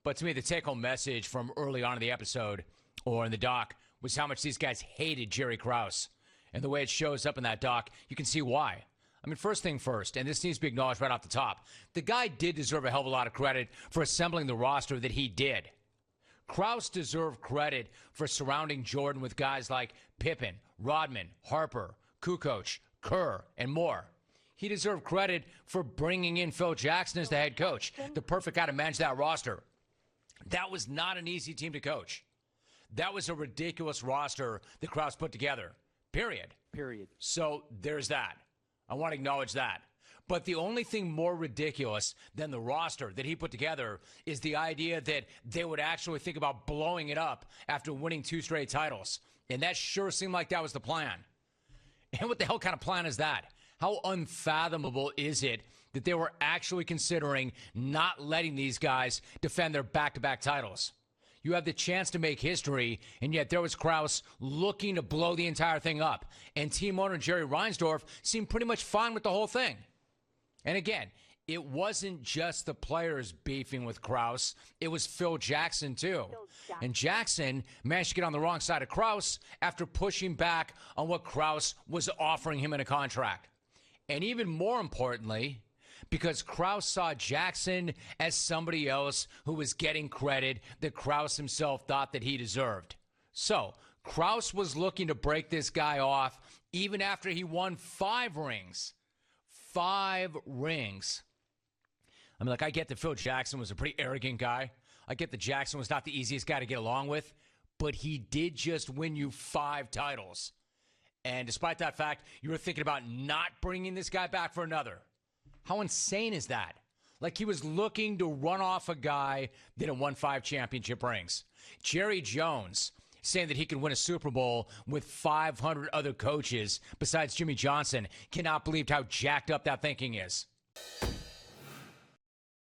But to me, the take-home message from early on in the episode or in the doc was how much these guys hated Jerry Krause. And the way it shows up in that doc, you can see why. I mean, first thing first, and this needs to be acknowledged right off the top, the guy did deserve a hell of a lot of credit for assembling the roster that he did. Krause deserved credit for surrounding Jordan with guys like Pippen, Rodman, Harper, Kukoc, Kerr, and more. He deserved credit for bringing in Phil Jackson as the head coach, the perfect guy to manage that roster. That was not an easy team to coach. That was a ridiculous roster that Krause put together, period. So there's that. I want to acknowledge that. But the only thing more ridiculous than the roster that he put together is the idea that they would actually think about blowing it up after winning 2 straight titles. And that sure seemed like that was the plan. And what the hell kind of plan is that? How unfathomable is it that they were actually considering not letting these guys defend their back-to-back titles? You have the chance to make history, and yet there was Krause looking to blow the entire thing up. And team owner Jerry Reinsdorf seemed pretty much fine with the whole thing. And again, it wasn't just the players beefing with Krause. It was Phil Jackson, too. And Jackson managed to get on the wrong side of Krause after pushing back on what Krause was offering him in a contract. And even more importantly, because Krause saw Jackson as somebody else who was getting credit that Krause himself thought that he deserved. So Krause was looking to break this guy off even after he won 5 rings. 5 rings. I mean, like, I get that Phil Jackson was a pretty arrogant guy. I get that Jackson was not the easiest guy to get along with, but he did just win you 5 titles. And despite that fact, you were thinking about not bringing this guy back for another. How insane is that? Like, he was looking to run off a guy that had won 5 championship rings. Jerry Jones saying that he could win a Super Bowl with 500 other coaches besides Jimmy Johnson. Cannot believe how jacked up that thinking is.